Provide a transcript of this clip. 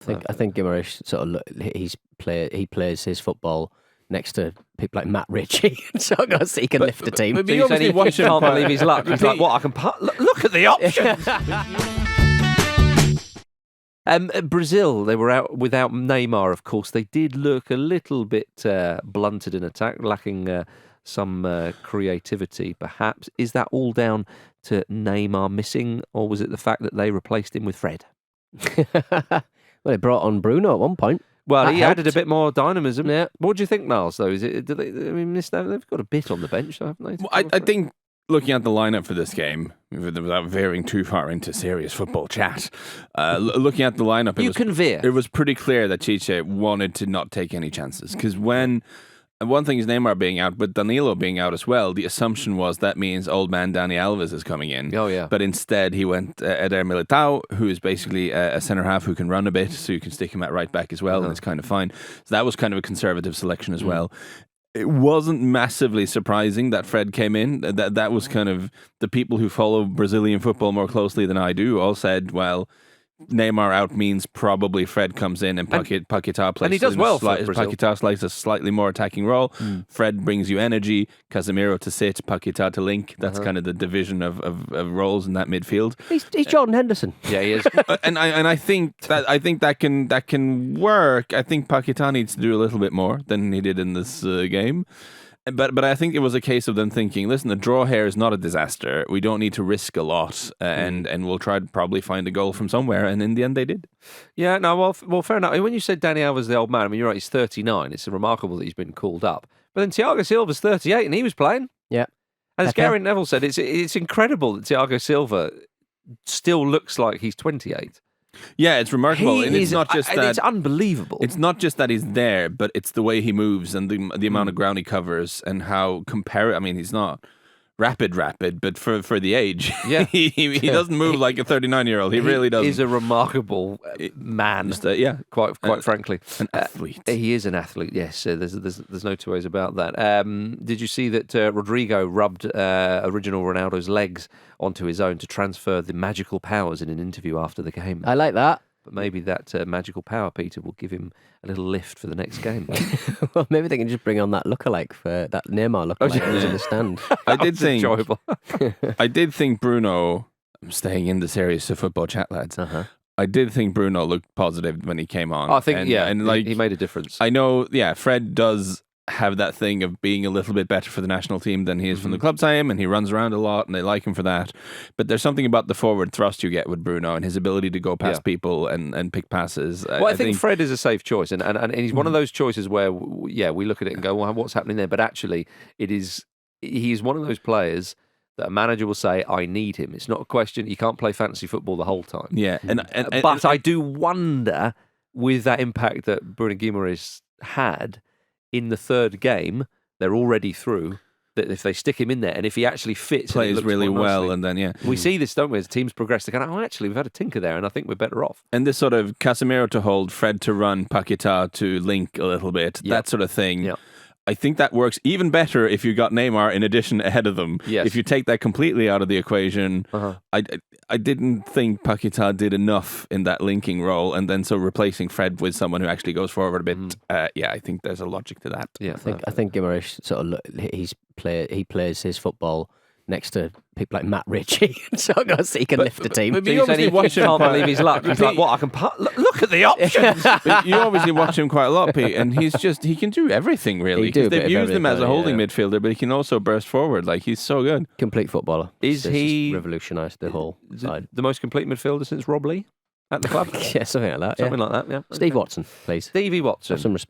I think Guimaraes he plays his football next to people like Matt Ritchie, so he can lift the team. But you obviously watch him can't believe his luck. He's like, what? I can look at the options. Brazil, they were out without Neymar, of course. They did look a little bit blunted in attack, lacking some creativity, perhaps. Is that all down to Neymar missing, or was it the fact that they replaced him with Fred? Well, they brought on Bruno at one point. Well, That he helped. added a bit more dynamism. Yeah. What do you think, Niles, though? They've got a bit on the bench, haven't they? Well, I think looking at the lineup for this game, without veering too far into serious football chat, looking at the lineup, it was pretty clear that Chiche wanted to not take any chances. Because one thing is Neymar being out, but Danilo being out as well, the assumption was that means old man Dani Alves is coming in. Oh, yeah. But instead he went Eder Militao, who is basically a centre-half who can run a bit, so you can stick him at right back as well, and it's kind of fine. So that was kind of a conservative selection as well. It wasn't massively surprising that Fred came in. That was kind of the people who follow Brazilian football more closely than I do all said, well, Neymar out means probably Fred comes in and Paquetá plays. And he does well for Brazil. Paquetá plays a slightly more attacking role. Fred brings you energy. Casemiro to sit, Paquetá to link. That's kind of the division of roles in that midfield. He's Jordan Henderson. Yeah, he is. and I think that can work. I think Paquetá needs to do a little bit more than he did in this game. But I think it was a case of them thinking, listen, the draw here is not a disaster. We don't need to risk a lot, and we'll try to probably find a goal from somewhere. And in the end, they did. Yeah, no, well, fair enough. When you said Dani Alves, the old man, I mean, you're right, he's 39. It's remarkable that he's been called up. But then Thiago Silva's 38, and he was playing. Yeah. As Gary Neville said, it's incredible that Thiago Silva still looks like he's 28. Yeah, it's remarkable. And it's not just that. It's unbelievable. It's not just that he's there, but it's the way he moves and the amount of ground he covers and how I mean, he's not rapid, but for the age, yeah, he doesn't move like a 39-year-old. He really doesn't. He's a remarkable man. Quite frankly, an athlete. He is an athlete. Yes, there's no two ways about that. Did you see that Rodrigo rubbed original Ronaldo's legs onto his own to transfer the magical powers in an interview after the game? I like that. But maybe that magical power, Peter, will give him a little lift for the next game. Well, maybe they can just bring on that lookalike for that Neymar lookalike who's in the stand. I did think enjoyable. I did think Bruno. I'm staying in the series of football chat, lads. I did think Bruno looked positive when he came on. I think, and like he made a difference. I know, Fred does have that thing of being a little bit better for the national team than he is from the club time, and he runs around a lot, and they like him for that. But there's something about the forward thrust you get with Bruno and his ability to go past people and pick passes. Well, I think Fred is a safe choice, and he's one of those choices where, we look at it and go, well, what's happening there? But actually, he's one of those players that a manager will say, I need him. It's not a question. You can't play fantasy football the whole time. Yeah. But I do wonder, with that impact that Bruno Guimaraes had, in the third game, they're already through, that if they stick him in there, and if he actually fits, plays really well, and then, we see this, don't we, as teams progress, they go, actually, we've had a tinker there, and I think we're better off. And this sort of Casemiro to hold, Fred to run, Paquetá to link a little bit, that sort of thing. Yep. I think that works even better if you got Neymar in addition ahead of them. Yes. If you take that completely out of the equation, I didn't think Paquetá did enough in that linking role, and then so replacing Fred with someone who actually goes forward a bit. I think there's a logic to that. Yeah, I think Guimaraes he plays his football next to people like Matt Ritchie, so he can lift the team. But you obviously watch him can't believe his luck. He's like, what? I can look at the options. But you obviously watch him quite a lot, Pete, and he can do everything really. They've used him as a holding midfielder, but he can also burst forward. Like, he's so good. Complete footballer. Is he revolutionised the whole side? The most complete midfielder since Rob Lee at the club? Yeah, something like that. Something like that. Yeah. Steve Watson, please. Stevie Watson. Have some respect.